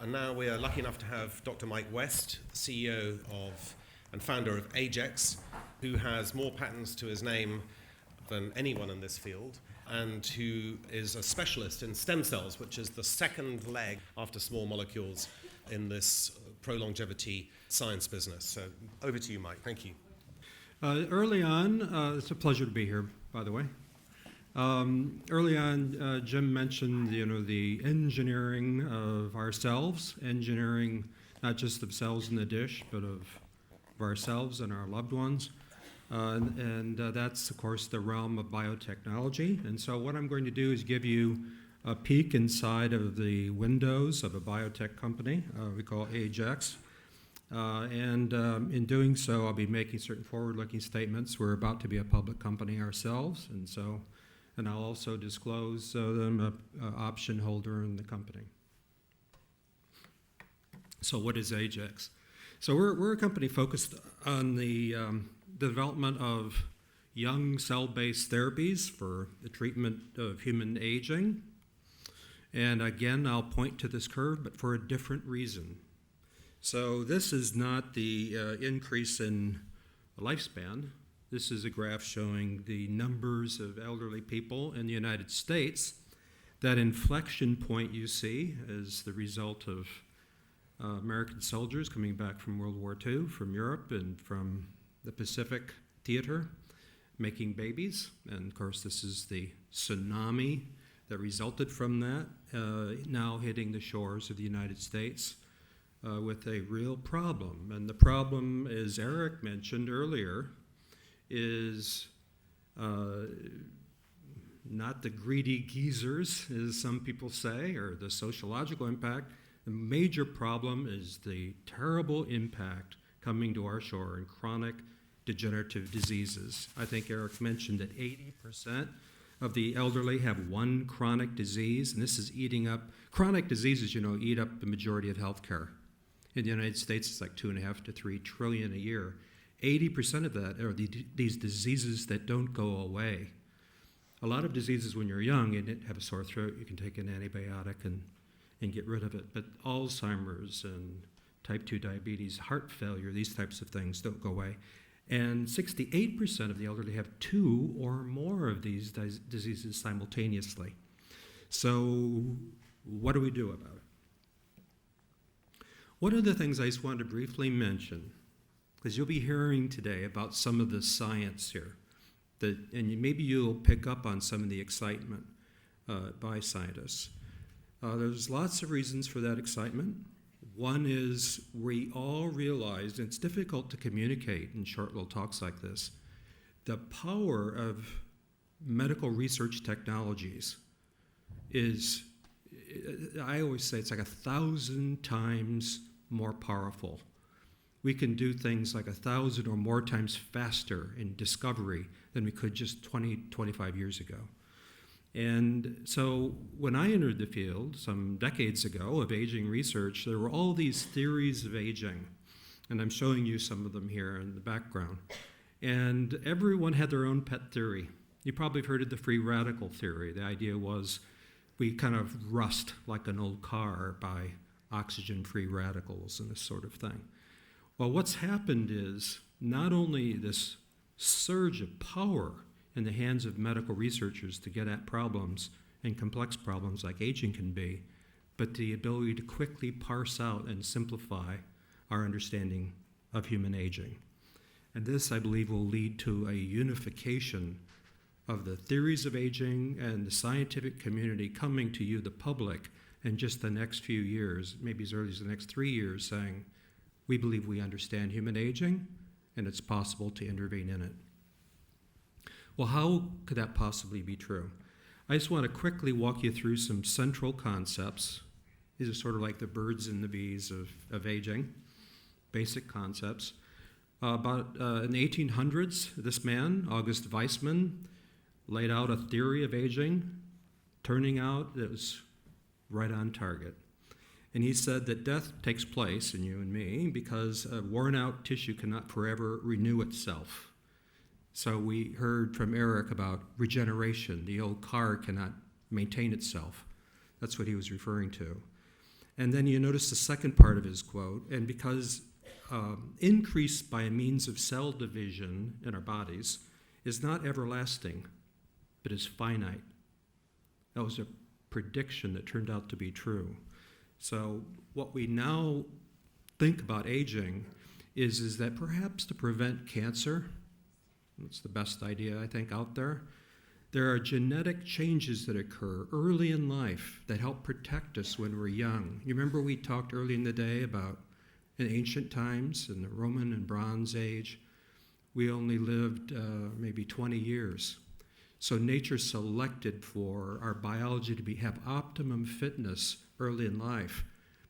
And now we are lucky enough to have Dr. Mike West, CEO of and founder of AgeX, who has more patents to his name than anyone in this field, and who is a specialist in stem cells, which is the second leg after small molecules in this pro-longevity science business. So over to you, Mike. Thank you. Early on, it's a pleasure to be here, by the way. Early on, Jim mentioned, the engineering of ourselves, engineering not just of cells in the dish, but of ourselves and our loved ones. And that's, of course, the realm of biotechnology. And so what I'm going to do is give you a peek inside of the windows of a biotech company we call AgeX. And in doing so, I'll be making certain forward-looking statements. We're about to be a public company ourselves, and I'll also disclose them an option holder in the company. So what is AgeX? So we're a company focused on the development of young cell-based therapies for the treatment of human aging. And again, I'll point to this curve, but for a different reason. So this is not the increase in lifespan. This is a graph showing the numbers of elderly people in the United States. That inflection point you see is the result of American soldiers coming back from World War II, from Europe and from the Pacific theater, making babies. And of course, this is the tsunami that resulted from that, now hitting the shores of the United States with a real problem. And the problem, as Eric mentioned earlier, is not the greedy geezers, as some people say, or the sociological impact. The major problem is the terrible impact coming to our shore in chronic degenerative diseases. I think Eric mentioned that 80% of the elderly have one chronic disease, and this is eating up, chronic diseases, eat up the majority of healthcare. In the United States, it's like $2.5 to $3 trillion a year. 80% of that are these diseases that don't go away. A lot of diseases when you're young and have a sore throat, you can take an antibiotic and get rid of it. But Alzheimer's and type 2 diabetes, heart failure, these types of things don't go away. And 68% of the elderly have two or more of these diseases simultaneously. So what do we do about it? One of the things I just wanted to briefly mention, because you'll be hearing today about some of the science here, and maybe you'll pick up on some of the excitement by scientists. There's lots of reasons for that excitement. One is we all realize, and it's difficult to communicate in short little talks like this, the power of medical research technologies is, I always say it's like 1,000 times more powerful. We can do things like 1,000 or more times faster in discovery than we could just 20, 25 years ago. And so when I entered the field some decades ago of aging research, there were all these theories of aging. And I'm showing you some of them here in the background. And everyone had their own pet theory. You probably have heard of the free radical theory. The idea was we kind of rust like an old car by oxygen-free radicals and this sort of thing. Well, what's happened is not only this surge of power in the hands of medical researchers to get at problems and complex problems like aging can be, but the ability to quickly parse out and simplify our understanding of human aging. And this, I believe, will lead to a unification of the theories of aging and the scientific community coming to you, the public, in just the next few years, maybe as early as the next 3 years, saying, we believe we understand human aging, and it's possible to intervene in it. Well, how could that possibly be true? I just want to quickly walk you through some central concepts. These are sort of like the birds and the bees of aging, basic concepts. In the 1800s, this man, August Weismann, laid out a theory of aging, turning out it was right on target. And he said that death takes place in you and me because a worn-out tissue cannot forever renew itself. So we heard from Eric about regeneration. The old car cannot maintain itself. That's what he was referring to. And then you notice the second part of his quote, and because increase by means of cell division in our bodies is not everlasting, but is finite. That was a prediction that turned out to be true. So what we now think about aging is that perhaps to prevent cancer, that's the best idea I think out there, there are genetic changes that occur early in life that help protect us when we're young. You remember we talked early in the day about in ancient times, in the Roman and Bronze Age, we only lived maybe 20 years. So nature selected for our biology to have optimum fitness early in life.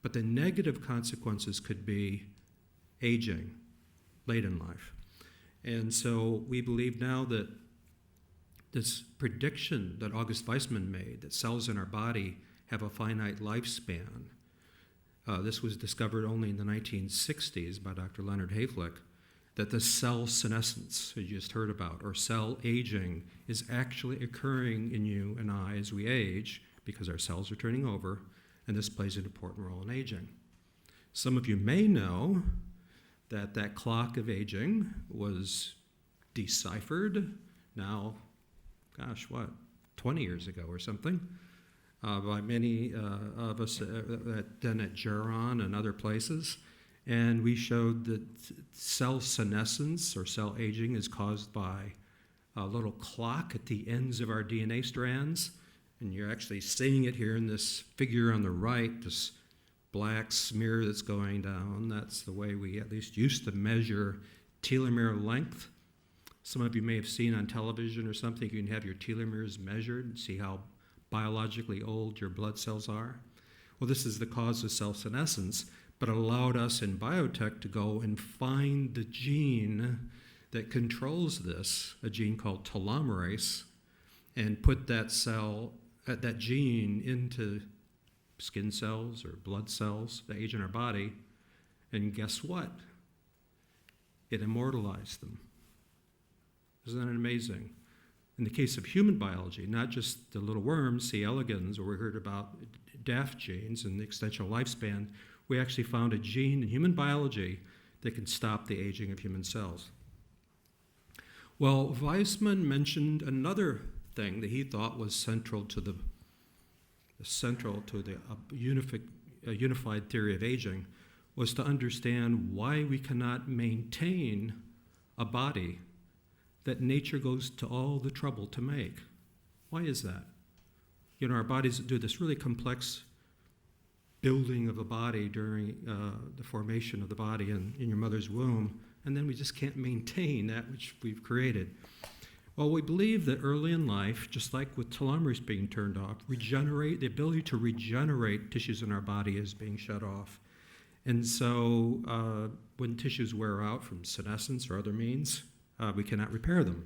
But the negative consequences could be aging late in life. And so we believe now that this prediction that August Weismann made, that cells in our body have a finite lifespan, this was discovered only in the 1960s by Dr. Leonard Hayflick, that the cell senescence, as you just heard about, or cell aging, is actually occurring in you and I as we age because our cells are turning over, and this plays an important role in aging. Some of you may know that that clock of aging was deciphered now, 20 years ago or something, by many of us then at Geron and other places. And we showed that cell senescence or cell aging is caused by a little clock at the ends of our DNA strands. And you're actually seeing it here in this figure on the right, this black smear that's going down. That's the way we at least used to measure telomere length. Some of you may have seen on television or something, you can have your telomeres measured and see how biologically old your blood cells are. Well, this is the cause of cell senescence, but it allowed us in biotech to go and find the gene that controls this, a gene called telomerase, and put that gene into skin cells or blood cells that age in our body, and guess what? It immortalized them. Isn't that amazing? In the case of human biology, not just the little worms, C. elegans, or we heard about DAF genes and the extensional lifespan, we actually found a gene in human biology that can stop the aging of human cells. Well, Weismann mentioned another thing that he thought was central to the unified theory of aging, was to understand why we cannot maintain a body that nature goes to all the trouble to make. Why is that? You know, our bodies do this really complex building of a body during the formation of the body in your mother's womb, and then we just can't maintain that which we've created. Well, we believe that early in life, just like with telomerase being turned off, the ability to regenerate tissues in our body is being shut off. And so when tissues wear out from senescence or other means, we cannot repair them.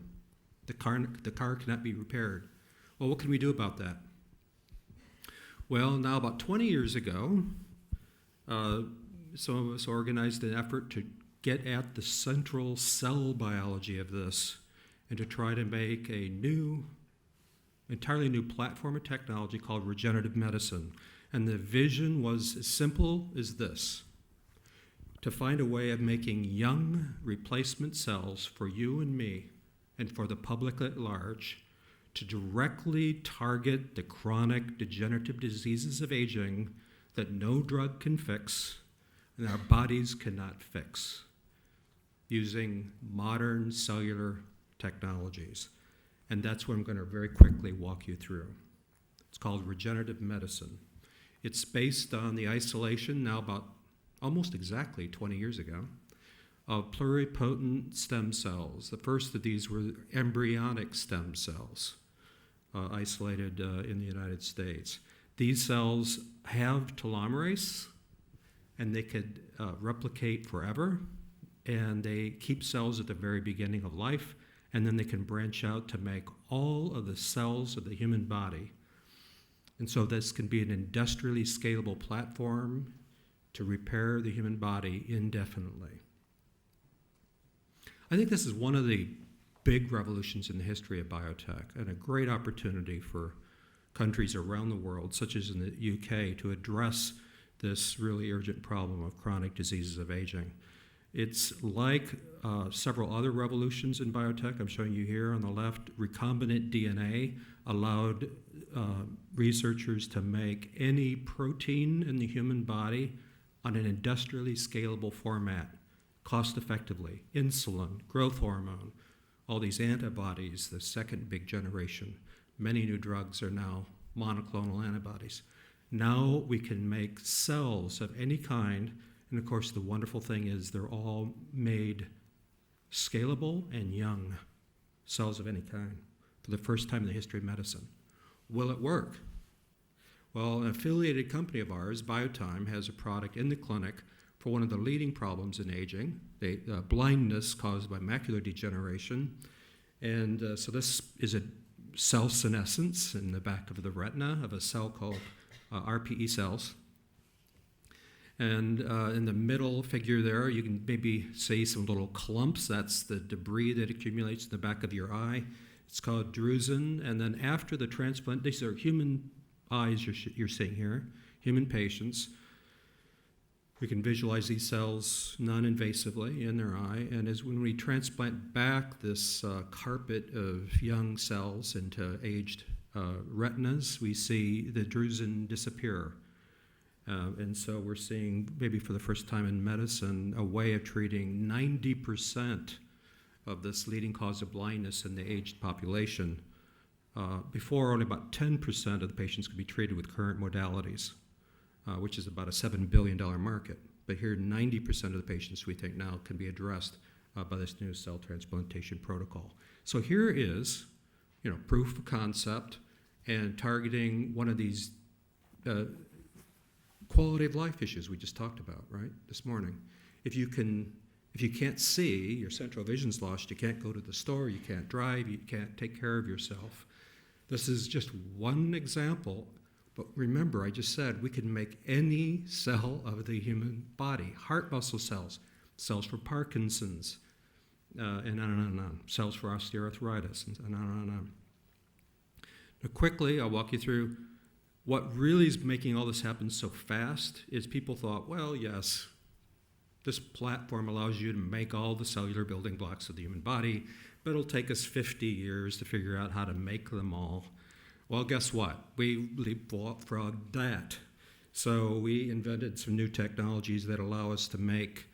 The car cannot be repaired. Well, what can we do about that? Well, now about 20 years ago, some of us organized an effort to get at the central cell biology of this and to try to make a entirely new platform of technology called regenerative medicine. And the vision was as simple as this: to find a way of making young replacement cells for you and me and for the public at large to directly target the chronic degenerative diseases of aging that no drug can fix and our bodies cannot fix, using modern cellular technologies. And that's what I'm going to very quickly walk you through. It's called regenerative medicine. It's based on the isolation, now about almost exactly 20 years ago, of pluripotent stem cells. The first of these were embryonic stem cells, isolated in the United States. These cells have telomerase, and they could replicate forever, and they keep cells at the very beginning of life, and then they can branch out to make all of the cells of the human body. And so this can be an industrially scalable platform to repair the human body indefinitely. I think this is one of the big revolutions in the history of biotech, and a great opportunity for countries around the world, such as in the UK, to address this really urgent problem of chronic diseases of aging. It's like several other revolutions in biotech. I'm showing you here on the left. Recombinant DNA allowed researchers to make any protein in the human body on an industrially scalable format, cost effectively. Insulin, growth hormone, all these antibodies, the second big generation. Many new drugs are now monoclonal antibodies. Now we can make cells of any kind, and of course the wonderful thing is they're all made scalable and young, cells of any kind, for the first time in the history of medicine. Will it work? Well, an affiliated company of ours, BioTime, has a product in the clinic for one of the leading problems in aging, blindness caused by macular degeneration. And so this is a cell senescence in the back of the retina of a cell called RPE cells. And in the middle figure there, you can maybe see some little clumps. That's the debris that accumulates in the back of your eye. It's called drusen. And then after the transplant, these are human eyes you're seeing here, human patients. We can visualize these cells non-invasively in their eye. And as when we transplant back this carpet of young cells into aged retinas, we see the drusen disappear. And so we're seeing, maybe for the first time in medicine, a way of treating 90% of this leading cause of blindness in the aged population. Before, only about 10% of the patients could be treated with current modalities, which is about a $7 billion market. But here, 90% of the patients we think now can be addressed by this new cell transplantation protocol. So here is, proof of concept and targeting one of these quality of life issues we just talked about, right, this morning. If you can't see, your central vision's lost, you can't go to the store, you can't drive, you can't take care of yourself. This is just one example, but remember, I just said we can make any cell of the human body, heart muscle cells, cells for Parkinson's, and on and on and on, cells for osteoarthritis, and on and on. Now quickly, I'll walk you through what really is making all this happen so fast is people thought, well, yes, this platform allows you to make all the cellular building blocks of the human body, but it'll take us 50 years to figure out how to make them all. Well, guess what? We leapfrogged that. So we invented some new technologies that allow us to make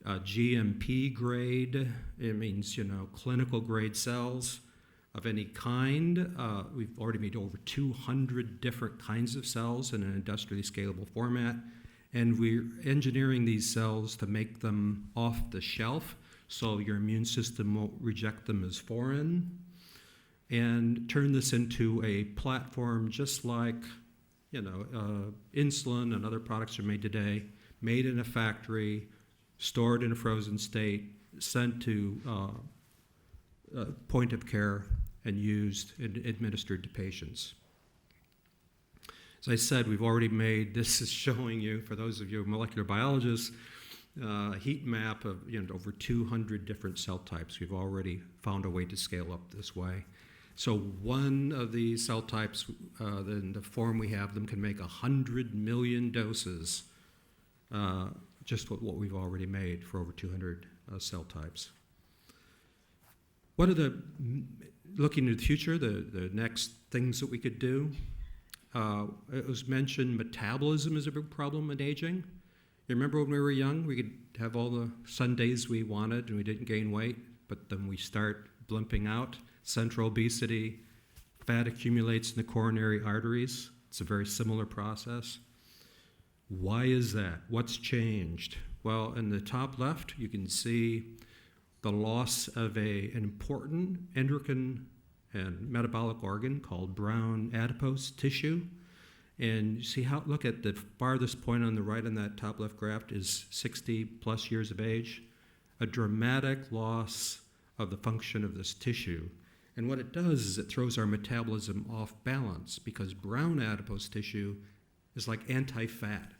GMP grade, it means, clinical grade cells of any kind. We've already made over 200 different kinds of cells in an industrially scalable format. And we're engineering these cells to make them off the shelf so your immune system won't reject them as foreign, and turn this into a platform just like, insulin and other products are made today, made in a factory, stored in a frozen state, sent to point of care and used and administered to patients. As I said, we've already made, this is showing you, for those of you molecular biologists, a heat map of over 200 different cell types. We've already found a way to scale up this way. So one of these cell types, in the form we have them, can make 100 million doses, just what we've already made for over 200 cell types. What are looking to the future, the next things that we could do? It was mentioned metabolism is a big problem in aging. You remember when we were young, we could have all the Sundays we wanted and we didn't gain weight, but then we start blimping out. Central obesity, fat accumulates in the coronary arteries. It's a very similar process. Why is that? What's changed? Well, in the top left, you can see the loss of an important endocrine and metabolic organ called brown adipose tissue. And you see look at the farthest point on the right on that top left graph is 60 plus years of age, a dramatic loss of the function of this tissue. And what it does is it throws our metabolism off balance because brown adipose tissue is like anti-fat.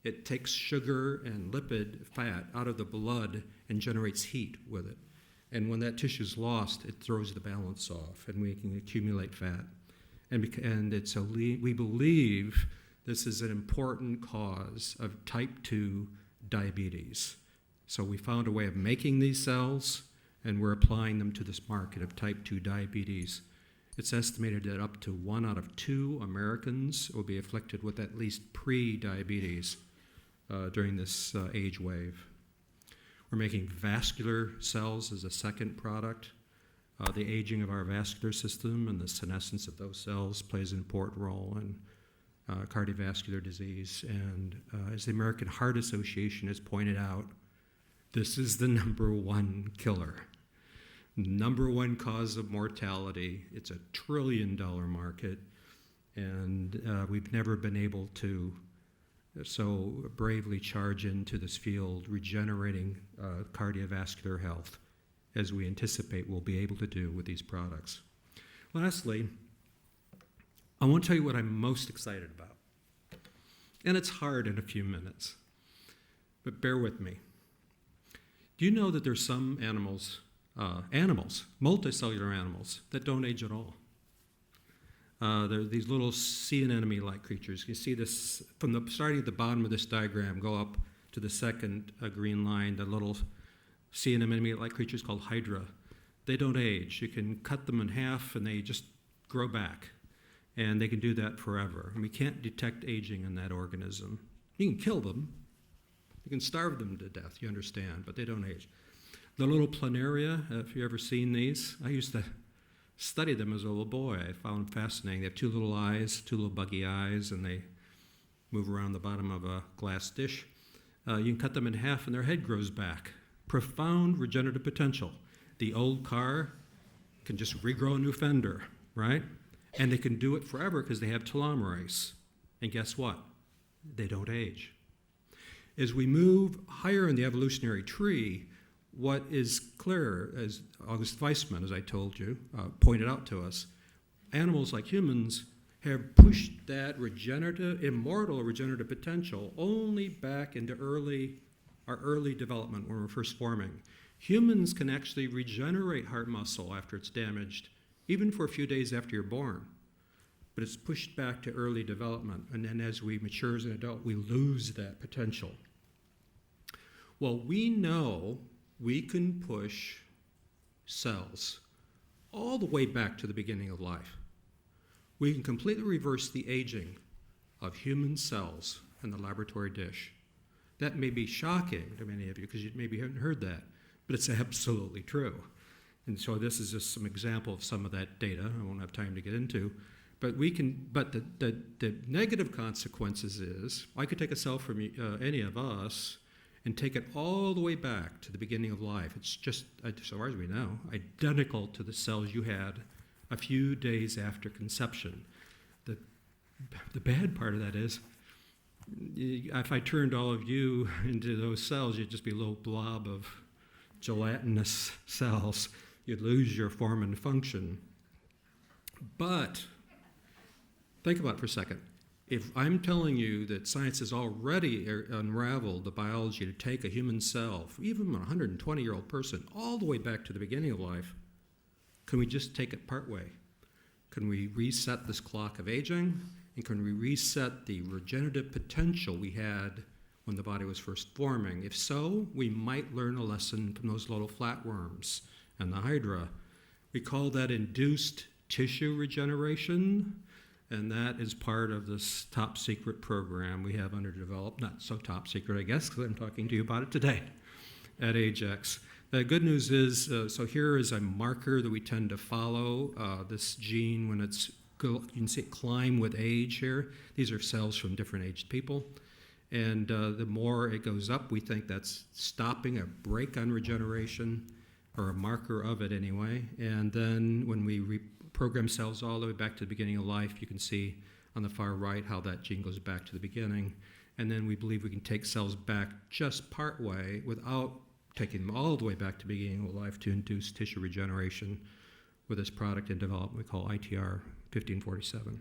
It takes sugar and lipid fat out of the blood and generates heat with it. And when that tissue is lost, it throws the balance off and we can accumulate fat. And we believe This is an important cause of type 2 diabetes. So we found a way of making these cells, and we're applying them to this market of type 2 diabetes. It's estimated that up to 1 out of 2 Americans will be afflicted with at least pre-diabetes during this age wave. We're making vascular cells as a second product. The aging of our vascular system and the senescence of those cells plays an important role in cardiovascular disease. And as the American Heart Association has pointed out, this is the #1 killer. #1 cause of mortality. It's a $1 trillion market, and we've never been able to so bravely charge into this field, regenerating cardiovascular health, as we anticipate we'll be able to do with these products. Lastly, I want to tell you what I'm most excited about. And it's hard in a few minutes, but bear with me. Do you know that there's some animals, multicellular animals, that don't age at all? They're these little sea anemone-like creatures. You see this from starting at the bottom of this diagram, go up to the second green line, the little sea anemone-like creatures called hydra. They don't age. You can cut them in half and they just grow back. And they can do that forever. And we can't detect aging in that organism. You can kill them. You can starve them to death, you understand, but they don't age. The little planaria, if you've ever seen these, I used to study them as a little boy. I found them fascinating. They have 2 little eyes, 2 little buggy eyes, and they move around the bottom of a glass dish. You can cut them in half and their head grows back. Profound regenerative potential. The old car can just regrow a new fender, right? And they can do it forever because they have telomerase. And guess what? They don't age. As we move higher in the evolutionary tree, what is clear, as August Weismann, as I told you, pointed out to us, animals like humans have pushed that immortal regenerative potential only back into our early development when we're first forming. Humans can actually regenerate heart muscle after it's damaged, even for a few days after you're born. But it's pushed back to early development, and then as we mature as an adult, we lose that potential. Well, we know we can push cells all the way back to the beginning of life. We can completely reverse the aging of human cells in the laboratory dish. That may be shocking to many of you because you maybe haven't heard that, but it's absolutely true. And so this is just some example of some of that data I won't have time to get into. But the negative consequences is, I could take a cell from any of us and take it all the way back to the beginning of life. It's just, so far as we know, identical to the cells you had a few days after conception. The bad part of that is, if I turned all of you into those cells, you'd just be a little blob of gelatinous cells. You'd lose your form and function. But think about it for a second. If I'm telling you that science has already unraveled the biology to take a human cell, even a 120-year-old person, all the way back to the beginning of life, can we just take it partway? Can we reset this clock of aging? And can we reset the regenerative potential we had when the body was first forming? If so, we might learn a lesson from those little flatworms and the hydra. We call that induced tissue regeneration. And that is part of this top secret program we have under development. Not so top secret, I guess, because I'm talking to you about it today at AgeX. The good news is, so here is a marker that we tend to follow. This gene, when you can see it climb with age here. These are cells from different aged people. And the more it goes up, we think that's stopping a brake on regeneration, or a marker of it anyway. And then when we program cells all the way back to the beginning of life, you can see on the far right how that gene goes back to the beginning. And then we believe we can take cells back just part way without taking them all the way back to the beginning of life to induce tissue regeneration with this product in development we call ITR 1547.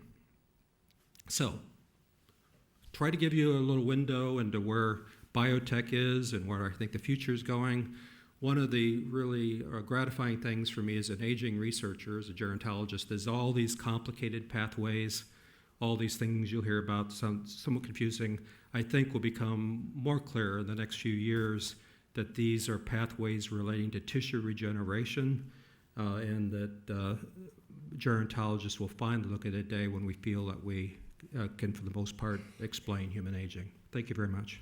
So, try to give you a little window into where biotech is and where I think the future is going. One of the really gratifying things for me as an aging researcher, as a gerontologist, is all these complicated pathways, all these things you'll hear about, somewhat confusing, I think will become more clear in the next few years that these are pathways relating to tissue regeneration, and that gerontologists will finally look at a day when we feel that we can, for the most part, explain human aging. Thank you very much.